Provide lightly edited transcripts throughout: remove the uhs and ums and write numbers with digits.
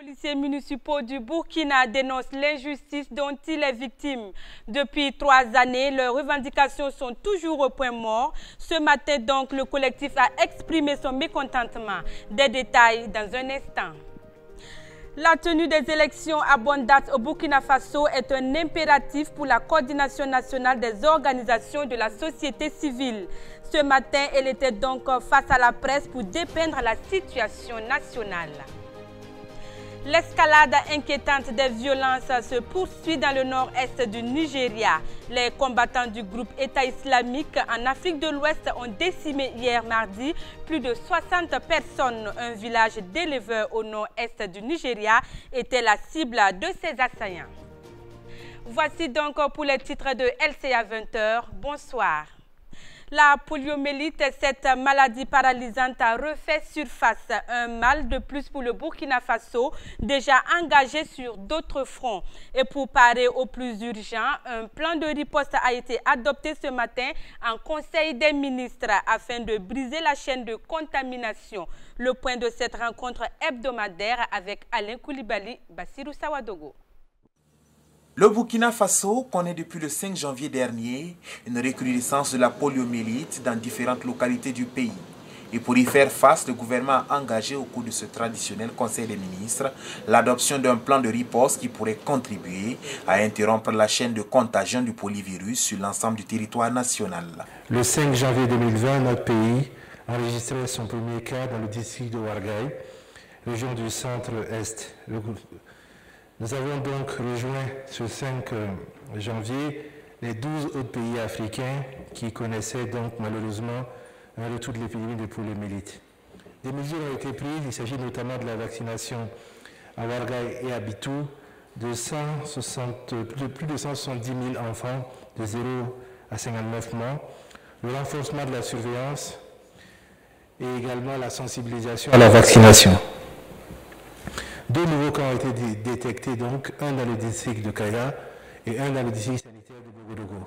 policiers municipaux du Burkina dénoncent l'injustice dont il est victime. Depuis 3 années, leurs revendications sont toujours au point mort. Ce matin, donc, le collectif a exprimé son mécontentement. Des détails dans un instant. La tenue des élections à bonne date au Burkina Faso est un impératif pour la coordination nationale des organisations de la société civile. Ce matin, elle était donc face à la presse pour dépeindre la situation nationale. L'escalade inquiétante des violences se poursuit dans le nord-est du Nigeria. Les combattants du groupe État islamique en Afrique de l'Ouest ont décimé hier mardi plus de 60 personnes. Un village d'éleveurs au nord-est du Nigeria était la cible de ces assaillants. Voici donc pour les titres de LCA 20h. Bonsoir. La poliomyélite, cette maladie paralysante, a refait surface. Un mal de plus pour le Burkina Faso, déjà engagé sur d'autres fronts. Et pour parer au plus urgent, un plan de riposte a été adopté ce matin en Conseil des ministres afin de briser la chaîne de contamination. Le point de cette rencontre hebdomadaire avec Alain Koulibaly, Bassirou Sawadogo. Le Burkina Faso connaît depuis le 5 janvier dernier une recrudescence de la poliomyélite dans différentes localités du pays. Et pour y faire face, le gouvernement a engagé au cours de ce traditionnel Conseil des ministres l'adoption d'un plan de riposte qui pourrait contribuer à interrompre la chaîne de contagion du polivirus sur l'ensemble du territoire national. Le 5 janvier 2020, notre pays enregistrait son premier cas dans le district de Ouarglaï, région du centre-est. Nous avons donc rejoint ce 5 janvier les 12 autres pays africains qui connaissaient donc malheureusement un retour de l'épidémie de poliomyélite. Des mesures ont été prises, il s'agit notamment de la vaccination à Ouarglaï et à Bitou de plus de 170 000 enfants de 0 à 59 mois, le renforcement de la surveillance et également la sensibilisation à la vaccination. 2 nouveaux cas ont été détectés, donc un dans le district de Kaya et un dans le district sanitaire de Bogodogo.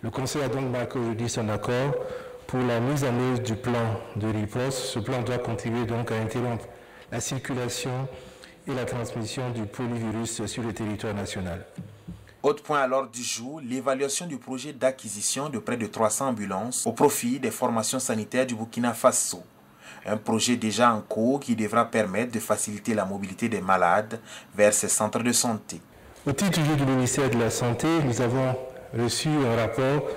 Le Conseil a donc marqué aujourd'hui son accord pour la mise en œuvre du plan de riposte. Ce plan doit contribuer donc à interrompre la circulation et la transmission du polivirus sur le territoire national. Autre point à l'ordre du jour, l'évaluation du projet d'acquisition de près de 300 ambulances au profit des formations sanitaires du Burkina Faso. Un projet déjà en cours qui devra permettre de faciliter la mobilité des malades vers ces centres de santé. Au titre du ministère de la Santé, nous avons reçu un rapport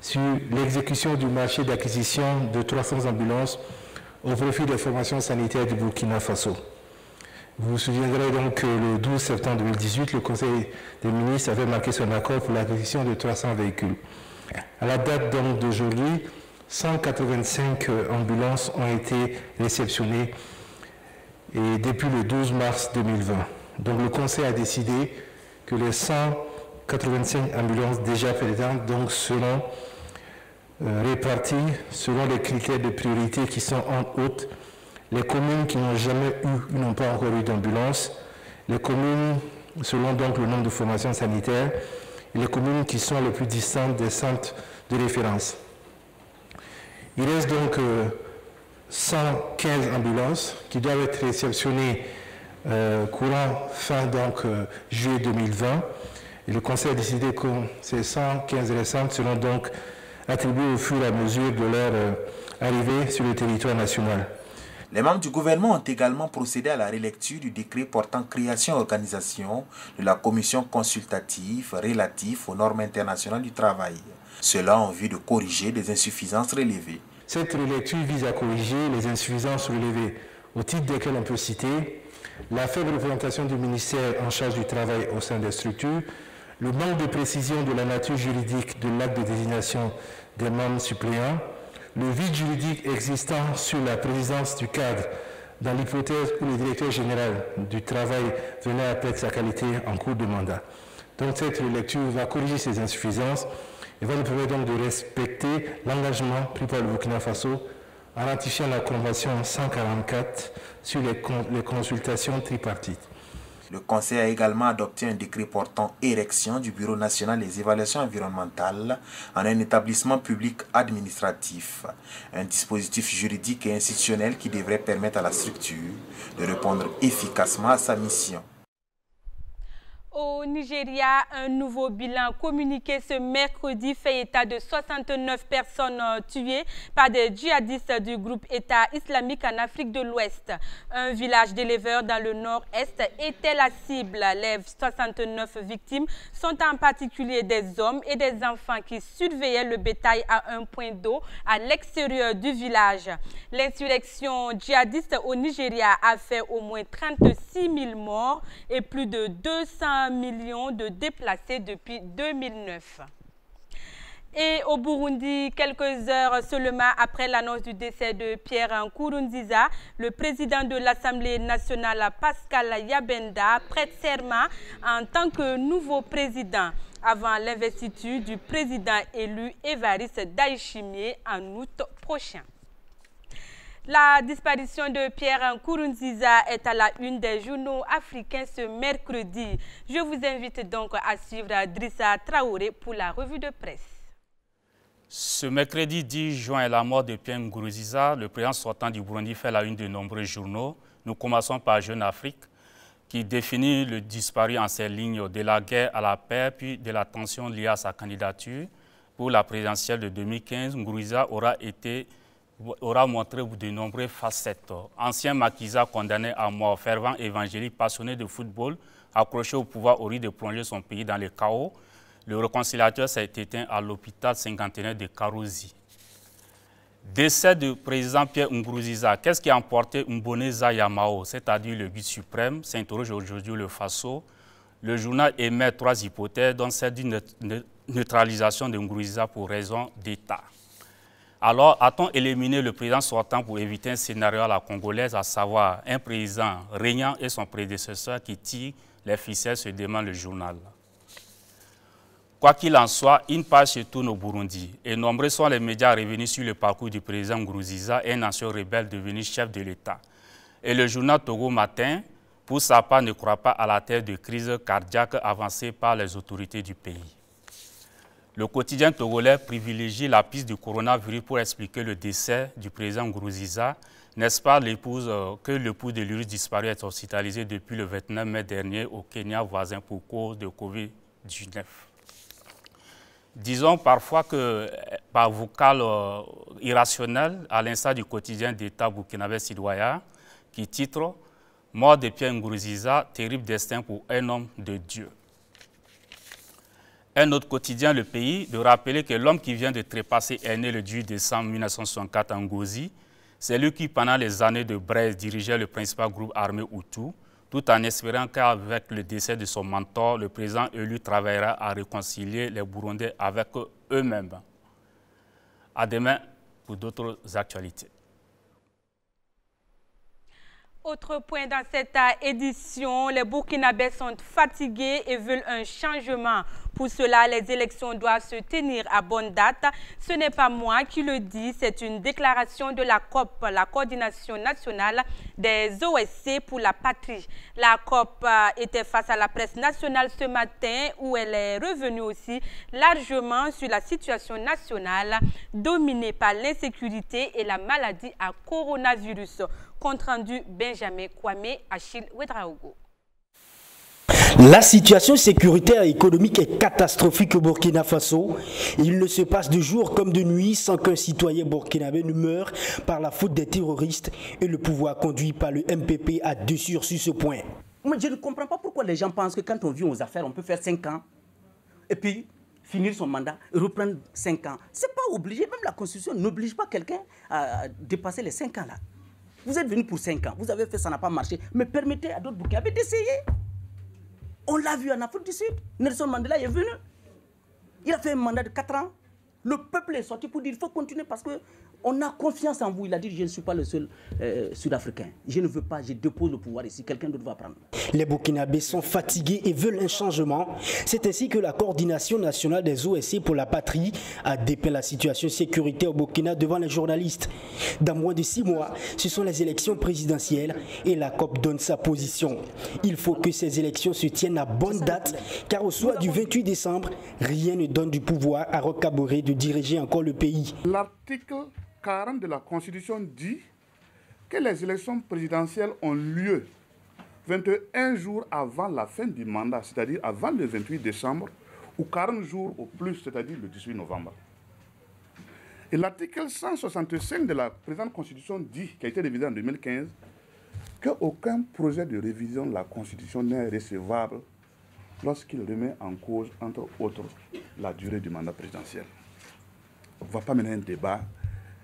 sur l'exécution du marché d'acquisition de 300 ambulances au profit des formations sanitaires du Burkina Faso. Vous vous souviendrez donc que le 12 septembre 2018, le Conseil des ministres avait marqué son accord pour l'acquisition de 300 véhicules. À la date donc d'aujourd'hui, 185 ambulances ont été réceptionnées et depuis le 12 mars 2020. Donc le Conseil a décidé que les 185 ambulances déjà présentes donc seront réparties selon les critères de priorité qui sont en haute. Les communes qui n'ont jamais eu ou n'ont pas encore eu d'ambulance, les communes selon donc le nombre de formations sanitaires et les communes qui sont les plus distantes des centres de référence. Il reste donc 115 ambulances qui doivent être réceptionnées courant fin juillet 2020. Et le Conseil a décidé que ces 115 restantes seront donc attribuées au fur et à mesure de leur arrivée sur le territoire national. Les membres du gouvernement ont également procédé à la relecture du décret portant création et organisation de la commission consultative relative aux normes internationales du travail. Cela en vue de corriger des insuffisances relevées. Cette relecture vise à corriger les insuffisances relevées, au titre desquelles on peut citer la faible représentation du ministère en charge du travail au sein des structures, le manque de précision de la nature juridique de l'acte de désignation des membres suppléants, le vide juridique existant sur la présidence du cadre dans l'hypothèse où le directeur général du travail venait à perdre sa qualité en cours de mandat. Donc cette relecture va corriger ces insuffisances et va nous permettre donc de respecter l'engagement pris par le Burkina Faso en ratifiant la Convention 144 sur les consultations tripartites. Le Conseil a également adopté un décret portant érection du Bureau national des évaluations environnementales en un établissement public administratif, un dispositif juridique et institutionnel qui devrait permettre à la structure de répondre efficacement à sa mission. Au Nigeria, un nouveau bilan communiqué ce mercredi fait état de 69 personnes tuées par des djihadistes du groupe État islamique en Afrique de l'Ouest. Un village d'éleveurs dans le nord-est était la cible. Les 69 victimes sont en particulier des hommes et des enfants qui surveillaient le bétail à un point d'eau à l'extérieur du village. L'insurrection djihadiste au Nigeria a fait au moins 36 000 morts et plus de 200 millions de déplacés depuis 2009. Et au Burundi, quelques heures seulement après l'annonce du décès de Pierre Nkurunziza, le président de l'Assemblée nationale, Pascal Yabenda, prête serment en tant que nouveau président avant l'investiture du président élu Évariste Ndayishimiye en août prochain. La disparition de Pierre Nkurunziza est à la une des journaux africains ce mercredi. Je vous invite donc à suivre Drissa Traoré pour la revue de presse. Ce mercredi 10 juin, la mort de Pierre Nkurunziza, le président sortant du Burundi, fait la une de nombreux journaux. Nous commençons par Jeune Afrique, qui définit le disparu en ces lignes de la guerre à la paix, puis de la tension liée à sa candidature. Pour la présidentielle de 2015, Nkurunziza aura montré de nombreuses facettes. Ancien maquisard condamné à mort, fervent évangélique, passionné de football, accroché au pouvoir au risque de plonger son pays dans le chaos, le réconciliateur s'est éteint à l'hôpital cinquantenaire de Karouzi. Décès du président Pierre Nkurunziza. Qu'est-ce qui a emporté Mboneza Yamao, c'est-à-dire le guide suprême, s'interroge aujourd'hui le Faso. Le journal émet 3 hypothèses, dont celle d'une neutralisation de Nkurunziza pour raison d'État. Alors, a-t-on éliminé le président sortant pour éviter un scénario à la congolaise, à savoir un président régnant et son prédécesseur qui tire les ficelles, se demande le journal. Quoi qu'il en soit, une page se tourne au Burundi et nombreux sont les médias revenus sur le parcours du président Nkurunziza, un ancien rebelle devenu chef de l'État. Et le journal Togo Matin, pour sa part, ne croit pas à la thèse de crise cardiaque avancée par les autorités du pays. Le quotidien togolais privilégie la piste du coronavirus pour expliquer le décès du président Nkurunziza. N'est-ce pas l'épouse de l'Urus disparu est hospitalisé depuis le 29 mai dernier au Kenya voisin pour cause de Covid-19. Disons parfois que par vocal irrationnel, à l'instar du quotidien d'État burkinabé Sidouaya, qui titre « Mort de Pierre Nkurunziza, terrible destin pour un homme de Dieu ». Un autre quotidien, Le Pays, de rappeler que l'homme qui vient de trépasser est né le 18 décembre 1964 en Gozi. C'est lui qui, pendant les années de Braise, dirigeait le principal groupe armé Hutu, tout en espérant qu'avec le décès de son mentor, le président élu travaillera à réconcilier les Burundais avec eux-mêmes. À demain pour d'autres actualités. Autre point dans cette édition, les Burkinabés sont fatigués et veulent un changement. Pour cela, les élections doivent se tenir à bonne date. Ce n'est pas moi qui le dis, c'est une déclaration de la COP, la Coordination nationale des OSC pour la patrie. La COP était face à la presse nationale ce matin où elle est revenue aussi largement sur la situation nationale dominée par l'insécurité et la maladie à coronavirus. Compte rendu Benjamin Kwame, Achille Ouedraogo. La situation sécuritaire et économique est catastrophique au Burkina Faso. Il ne se passe de jour comme de nuit sans qu'un citoyen burkinabé ne meure par la faute des terroristes et le pouvoir conduit par le MPP a dessus sur ce point. Moi, je ne comprends pas pourquoi les gens pensent que quand on vient aux affaires, on peut faire 5 ans et puis finir son mandat et reprendre 5 ans. Ce n'est pas obligé, même la Constitution n'oblige pas quelqu'un à dépasser les 5 ans là. Vous êtes venu pour 5 ans, vous avez fait, ça n'a pas marché, mais permettez à d'autres Burkinabés d'essayer. On l'a vu en Afrique du Sud, Nelson Mandela est venu. Il a fait un mandat de 4 ans. Le peuple est sorti pour dire il faut continuer parce qu'on a confiance en vous. Il a dit je ne suis pas le seul Sud-Africain. Je ne veux pas, je dépose le pouvoir ici. Quelqu'un d'autre va prendre. Les Burkinabés sont fatigués et veulent un changement. C'est ainsi que la coordination nationale des OSC pour la patrie a dépeint la situation sécuritaire au Burkina devant les journalistes. Dans moins de 6 mois, ce sont les élections présidentielles et la COP donne sa position. Il faut que ces élections se tiennent à bonne date car au soir du 28 décembre, rien ne donne du pouvoir à Roch Kaboré de diriger encore le pays. L'article 40 de la Constitution dit que les élections présidentielles ont lieu 21 jours avant la fin du mandat, c'est-à-dire avant le 28 décembre, ou 40 jours au plus, c'est-à-dire le 18 novembre. Et l'article 165 de la présente Constitution dit, qui a été révisé en 2015, qu'aucun projet de révision de la Constitution n'est recevable lorsqu'il remet en cause, entre autres, la durée du mandat présidentiel. On ne va pas mener un débat,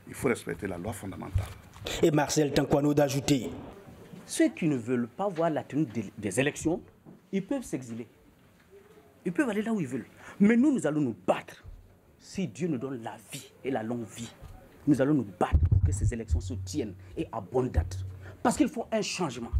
il faut respecter la loi fondamentale. Et Marcel Tankwano d'ajouter. Ceux qui ne veulent pas voir la tenue des élections, ils peuvent s'exiler. Ils peuvent aller là où ils veulent. Mais nous allons nous battre. Si Dieu nous donne la vie et la longue vie, nous allons nous battre pour que ces élections se tiennent et à bonne date. Parce qu'il faut un changement.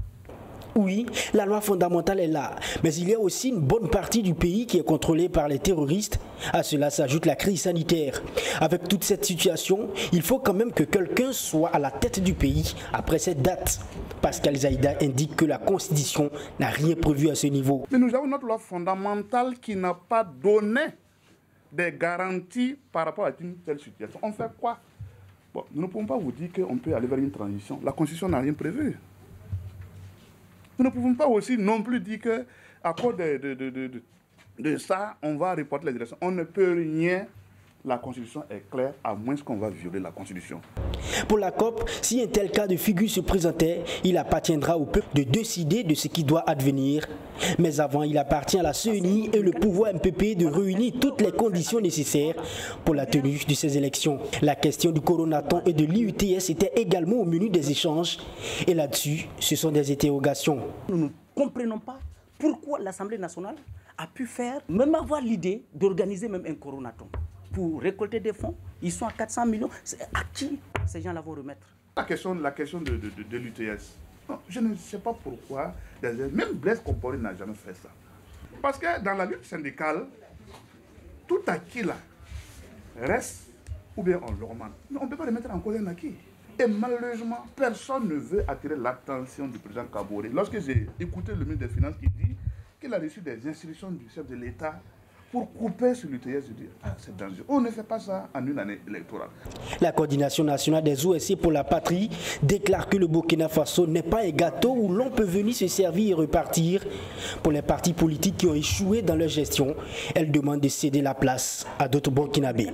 Oui, la loi fondamentale est là, mais il y a aussi une bonne partie du pays qui est contrôlée par les terroristes. À cela s'ajoute la crise sanitaire. Avec toute cette situation, il faut quand même que quelqu'un soit à la tête du pays après cette date. Pascal Zaïda indique que la Constitution n'a rien prévu à ce niveau. Mais nous avons notre loi fondamentale qui n'a pas donné des garanties par rapport à une telle situation. On fait quoi? Bon, nous ne pouvons pas vous dire qu'on peut aller vers une transition. La Constitution n'a rien prévu. Nous ne pouvons pas aussi non plus dire qu'à cause de ça, on va reporter les élections. On ne peut rien. La Constitution est claire, à moins qu'on va violer la Constitution. Pour la COP, si un tel cas de figure se présentait, il appartiendra au peuple de décider de ce qui doit advenir. Mais avant, il appartient à la CENI et le pouvoir MPP de réunir toutes les conditions nécessaires pour la tenue de ces élections. La question du coronaton et de l'IUTS était également au menu des échanges. Et là-dessus, ce sont des interrogations. Nous ne comprenons pas pourquoi l'Assemblée nationale a pu faire, même avoir l'idée d'organiser même un coronaton. Pour récolter des fonds, ils sont à 400 millions. À qui ces gens-là vont remettre? La question de l'UTS, je ne sais pas pourquoi, même Blaise Compaoré n'a jamais fait ça. Parce que dans la lutte syndicale, tout acquis là reste, ou bien on le remet. Mais on ne peut pas remettre en cause un acquis. Et malheureusement, personne ne veut attirer l'attention du président Kaboré. Lorsque j'ai écouté le ministre des Finances qui dit qu'il a reçu des instructions du chef de l'État pour couper sur l'UTS, je dis, c'est dangereux. On ne fait pas ça en une année électorale. La coordination nationale des OSC pour la patrie déclare que le Burkina Faso n'est pas un gâteau où l'on peut venir se servir et repartir. Pour les partis politiques qui ont échoué dans leur gestion, elle demande de céder la place à d'autres Burkinabés.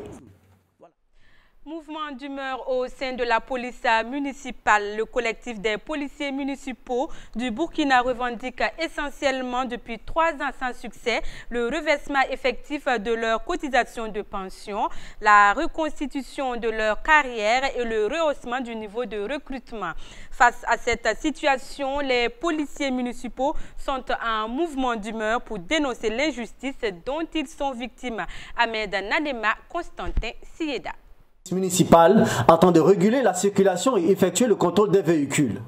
Mouvement d'humeur au sein de la police municipale. Le collectif des policiers municipaux du Burkina revendique essentiellement depuis 3 ans sans succès le reversement effectif de leur cotisation de pension, la reconstitution de leur carrière et le rehaussement du niveau de recrutement. Face à cette situation, les policiers municipaux sont en mouvement d'humeur pour dénoncer l'injustice dont ils sont victimes. Ahmed Nanema, Constantin Sieda. Municipal entend de réguler la circulation et effectuer le contrôle des véhicules.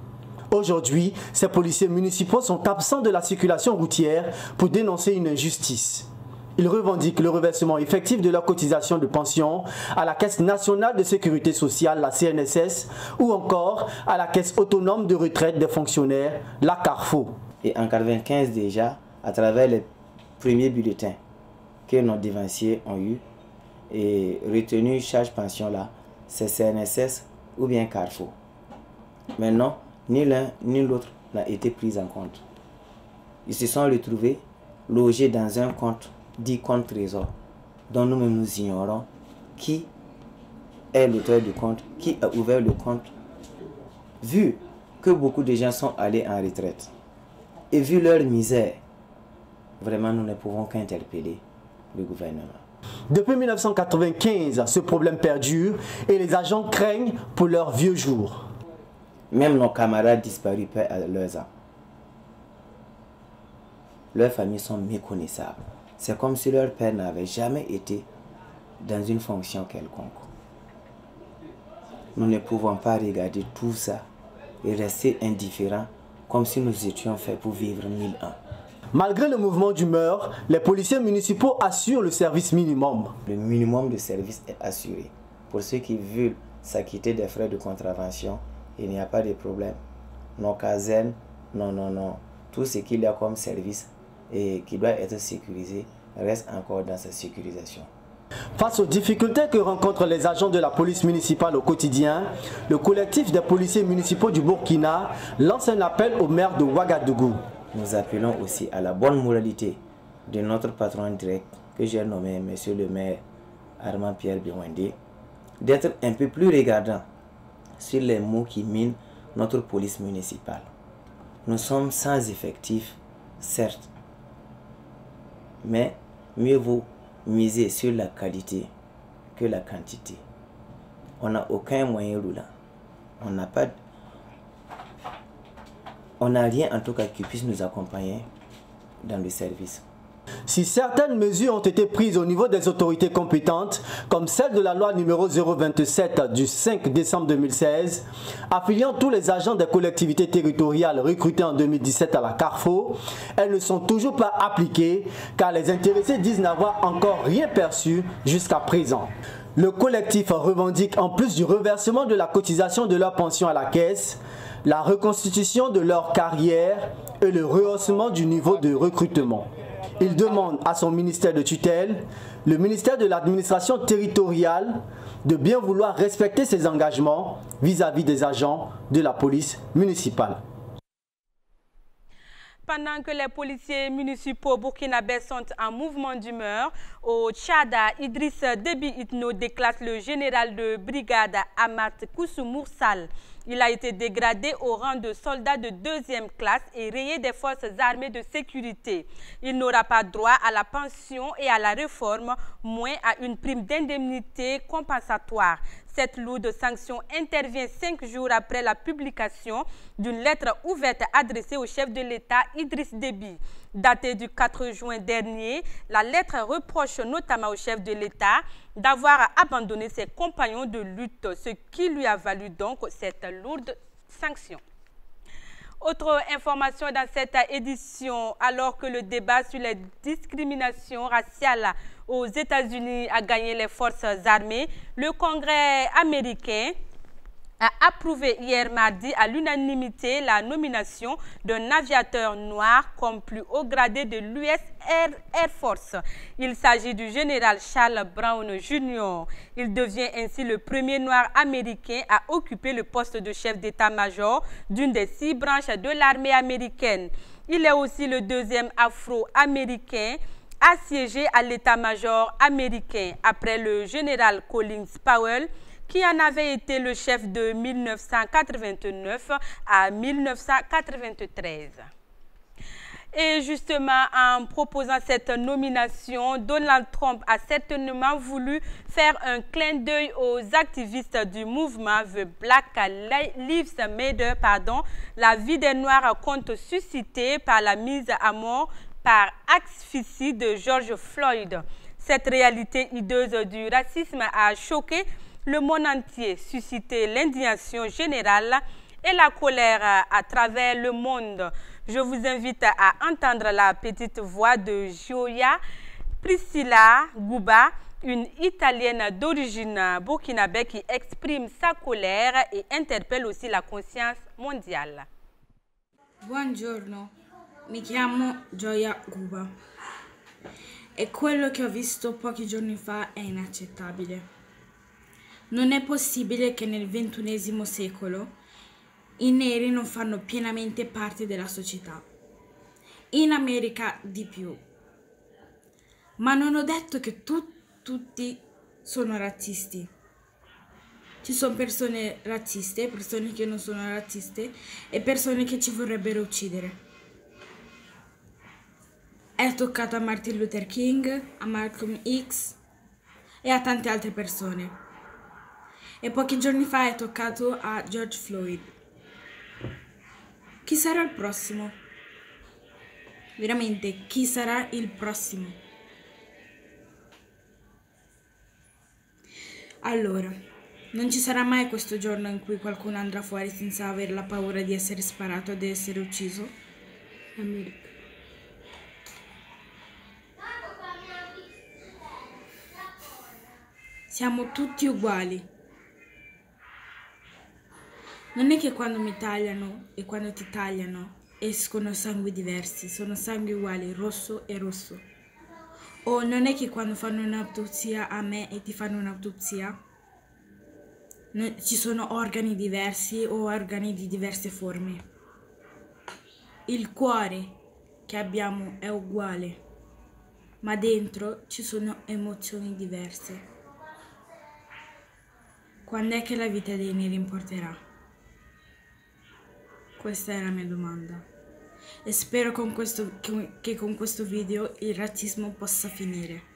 Aujourd'hui, ces policiers municipaux sont absents de la circulation routière pour dénoncer une injustice. Ils revendiquent le reversement effectif de leur cotisation de pension à la Caisse nationale de sécurité sociale, la CNSS, ou encore à la Caisse autonome de retraite des fonctionnaires, la CARFO. Et en 1995 déjà, à travers les premiers bulletins que nos devanciers ont eus, et retenu charge pension là, c'est CNSS ou bien Carrefour. Maintenant, ni l'un ni l'autre n'a été pris en compte. Ils se sont retrouvés logés dans un compte dit compte trésor, dont nous-mêmes nous ignorons qui est l'auteur du compte, qui a ouvert le compte. Vu que beaucoup de gens sont allés en retraite et vu leur misère, vraiment nous ne pouvons qu'interpeller le gouvernement. Depuis 1995, ce problème perdure et les agents craignent pour leurs vieux jours. Même nos camarades disparus perdent à leurs âmes. Leurs familles sont méconnaissables. C'est comme si leur père n'avait jamais été dans une fonction quelconque. Nous ne pouvons pas regarder tout ça et rester indifférents comme si nous étions faits pour vivre 1001. Malgré le mouvement d'humeur, les policiers municipaux assurent le service minimum. Le minimum de service est assuré. Pour ceux qui veulent s'acquitter des frais de contravention, il n'y a pas de problème. Nos casernes, non. Tout ce qu'il y a comme service et qui doit être sécurisé reste encore dans sa sécurisation. Face aux difficultés que rencontrent les agents de la police municipale au quotidien, le collectif des policiers municipaux du Burkina lance un appel au maire de Ouagadougou. Nous appelons aussi à la bonne moralité de notre patron direct, que j'ai nommé Monsieur le maire Armand Pierre Biwende, d'être un peu plus regardant sur les mots qui minent notre police municipale. Nous sommes sans effectifs, certes, mais mieux vaut miser sur la qualité que la quantité. On n'a aucun moyen roulant. On n'a rien en tout cas qui puisse nous accompagner dans le service. Si certaines mesures ont été prises au niveau des autorités compétentes, comme celle de la loi numéro 027 du 5 décembre 2016, affiliant tous les agents des collectivités territoriales recrutés en 2017 à la Carrefour, elles ne sont toujours pas appliquées car les intéressés disent n'avoir encore rien perçu jusqu'à présent. Le collectif revendique en plus du reversement de la cotisation de leur pension à la caisse, la reconstitution de leur carrière et le rehaussement du niveau de recrutement. Il demande à son ministère de tutelle, le ministère de l'administration territoriale, de bien vouloir respecter ses engagements vis-à-vis des agents de la police municipale. Pendant que les policiers municipaux burkinabés sont en mouvement d'humeur, au Tchad, Idriss Déby Itno déclasse le général de brigade Amat Kousou Sall. Il a été dégradé au rang de soldat de 2e classe et rayé des forces armées de sécurité. Il n'aura pas droit à la pension et à la réforme, moins à une prime d'indemnité compensatoire. Cette lourde sanction intervient 5 jours après la publication d'une lettre ouverte adressée au chef de l'État Idriss Déby. Datée du 4 juin dernier, la lettre reproche notamment au chef de l'État d'avoir abandonné ses compagnons de lutte, ce qui lui a valu donc cette lourde sanction. Autre information dans cette édition, alors que le débat sur les discriminations raciales aux États-Unis a gagné les forces armées, le Congrès américain a approuvé hier mardi à l'unanimité la nomination d'un aviateur noir comme plus haut gradé de l'US Air Force. Il s'agit du général Charles Brown Jr. Il devient ainsi le premier noir américain à occuper le poste de chef d'état-major d'une des 6 branches de l'armée américaine. Il est aussi le 2e afro-américain à siéger à l'état-major américain après le général Collins Powell, qui en avait été le chef de 1989 à 1993. Et justement, en proposant cette nomination, Donald Trump a certainement voulu faire un clin d'œil aux activistes du mouvement The Black Lives Matter, la vie des Noirs compte susciter par la mise à mort par asphyxie de George Floyd. Cette réalité hideuse du racisme a choqué le monde entier, suscité l'indignation générale et la colère à travers le monde. Je vous invite à entendre la petite voix de Gioia Priscilla Guba, une Italienne d'origine burkinabé qui exprime sa colère et interpelle aussi la conscience mondiale. Buongiorno, mi chiamo Gioia Guba e quello che ho visto pochi giorni fa è inaccettabile. Non è possibile che nel XXI secolo i neri non fanno pienamente parte della società. In America di più. Ma non ho detto che tutti sono razzisti. Ci sono persone razziste, persone che non sono razziste e persone che ci vorrebbero uccidere. È toccato a Martin Luther King, a Malcolm X e a tante altre persone. E pochi giorni fa è toccato a George Floyd. Chi sarà il prossimo? Veramente, chi sarà il prossimo? Allora, non ci sarà mai questo giorno in cui qualcuno andrà fuori senza avere la paura di essere sparato o di essere ucciso? America. Siamo tutti uguali. Non è che quando mi tagliano e quando ti tagliano escono sangue diversi, sono sangue uguali, rosso e rosso. O non è che quando fanno un'autopsia a me e ti fanno un'autopsia ci sono organi diversi o organi di diverse forme. Il cuore che abbiamo è uguale, ma dentro ci sono emozioni diverse. Quando è che la vita dei neri importerà? Questa è la mia domanda. E spero che con questo video il razzismo possa finire.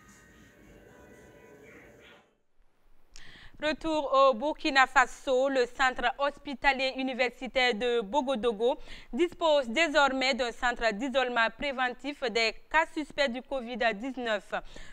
Retour au Burkina Faso, le centre hospitalier universitaire de Bogodogo dispose désormais d'un centre d'isolement préventif des cas suspects du Covid-19.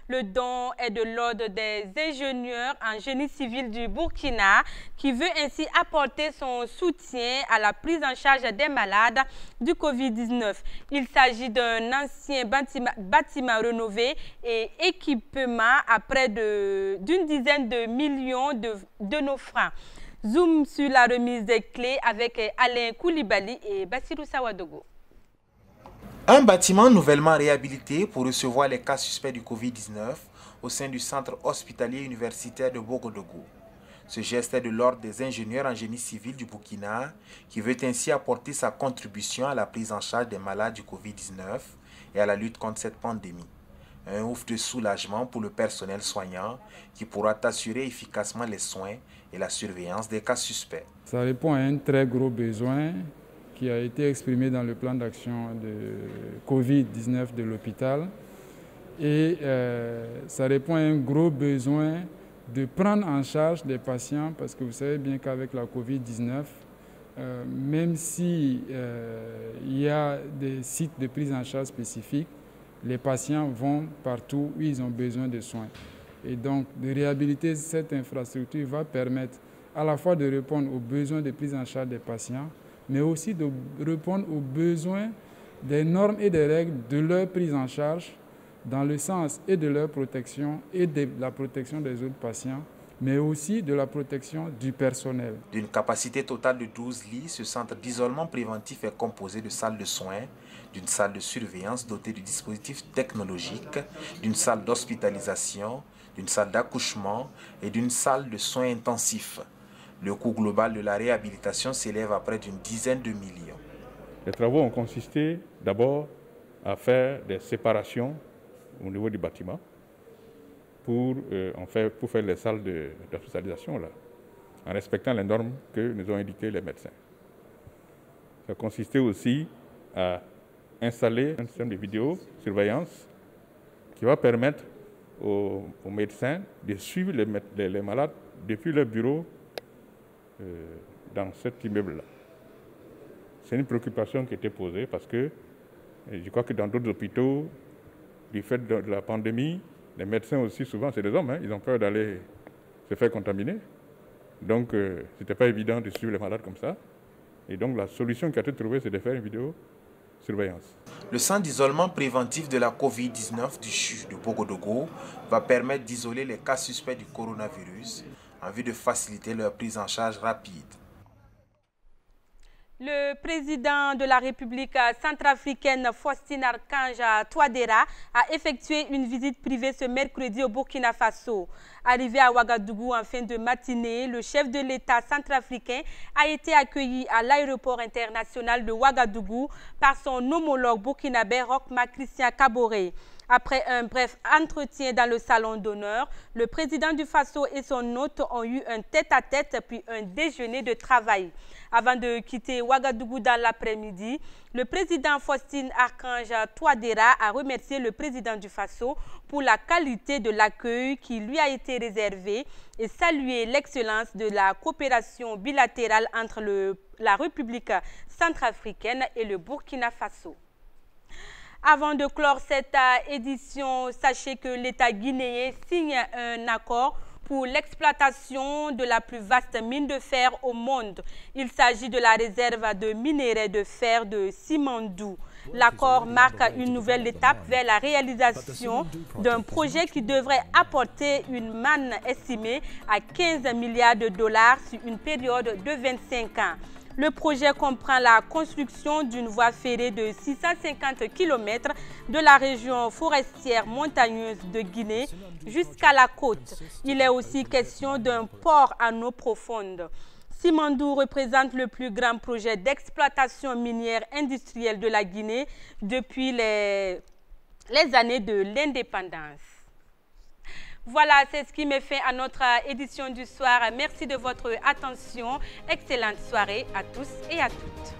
Le don est de l'ordre des ingénieurs en génie civil du Burkina qui veut ainsi apporter son soutien à la prise en charge des malades du Covid-19. Il s'agit d'un ancien bâtiment rénové et équipement à près d'une dizaine de millions de nos francs. Zoom sur la remise des clés avec Alain Koulibaly et Bassirou Sawadogo. Un bâtiment nouvellement réhabilité pour recevoir les cas suspects du Covid-19 au sein du centre hospitalier universitaire de Bogodogo. Ce geste est de l'ordre des ingénieurs en génie civil du Burkina qui veut ainsi apporter sa contribution à la prise en charge des malades du Covid-19 et à la lutte contre cette pandémie. Un ouf de soulagement pour le personnel soignant qui pourra assurer efficacement les soins et la surveillance des cas suspects. Ça répond à un très gros besoin qui a été exprimé dans le plan d'action de Covid-19 de l'hôpital et ça répond à un gros besoin de prendre en charge des patients parce que vous savez bien qu'avec la Covid-19, même si il y a des sites de prise en charge spécifiques, les patients vont partout où ils ont besoin de soins. Et donc, de réhabiliter cette infrastructure va permettre à la fois de répondre aux besoins de prise en charge des patients, mais aussi de répondre aux besoins des normes et des règles de leur prise en charge dans le sens et de leur protection et de la protection des autres patients, mais aussi de la protection du personnel. D'une capacité totale de 12 lits, ce centre d'isolement préventif est composé de salles de soins, d'une salle de surveillance dotée de dispositifs technologiques, d'une salle d'hospitalisation, d'une salle d'accouchement et d'une salle de soins intensifs. Le coût global de la réhabilitation s'élève à près d'une dizaine de millions. Les travaux ont consisté d'abord à faire des séparations au niveau du bâtiment pour faire les salles d'hospitalisation en respectant les normes que nous ont indiquées les médecins. Ça consistait aussi à installer un système de vidéosurveillance qui va permettre aux médecins de suivre les malades depuis leur bureau dans cet immeuble-là. C'est une préoccupation qui était posée parce que je crois que dans d'autres hôpitaux, du fait de la pandémie, les médecins aussi, souvent, c'est des hommes, hein, ils ont peur d'aller se faire contaminer. Donc, ce n'était pas évident de suivre les malades comme ça. Et donc, la solution qui a été trouvée, c'est de faire une vidéosurveillance. Le centre d'isolement préventif de la Covid-19 du CHU de Bogodogo va permettre d'isoler les cas suspects du coronavirus en vue de faciliter leur prise en charge rapide. Le président de la République centrafricaine, Faustin Archange Touadéra, a effectué une visite privée ce mercredi au Burkina Faso. Arrivé à Ouagadougou en fin de matinée, le chef de l'État centrafricain a été accueilli à l'aéroport international de Ouagadougou par son homologue burkinabé Roch-Marc Christian Kaboré. Après un bref entretien dans le salon d'honneur, le président du Faso et son hôte ont eu un tête-à-tête puis un déjeuner de travail. Avant de quitter Ouagadougou dans l'après-midi, le président Faustin Archange Touadéra a remercié le président du Faso pour la qualité de l'accueil qui lui a été réservé et salué l'excellence de la coopération bilatérale entre la République centrafricaine et le Burkina Faso. Avant de clore cette édition, sachez que l'État guinéen signe un accord pour l'exploitation de la plus vaste mine de fer au monde. Il s'agit de la réserve de minerai de fer de Simandou. L'accord marque une nouvelle étape vers la réalisation d'un projet qui devrait apporter une manne estimée à 15 milliards de dollars sur une période de 25 ans. Le projet comprend la construction d'une voie ferrée de 650 km de la région forestière montagneuse de Guinée jusqu'à la côte. Il est aussi question d'un port en eau profonde. Simandou représente le plus grand projet d'exploitation minière industrielle de la Guinée depuis les années de l'indépendance. Voilà, c'est ce qui met fin à notre édition du soir. Merci de votre attention. Excellente soirée à tous et à toutes.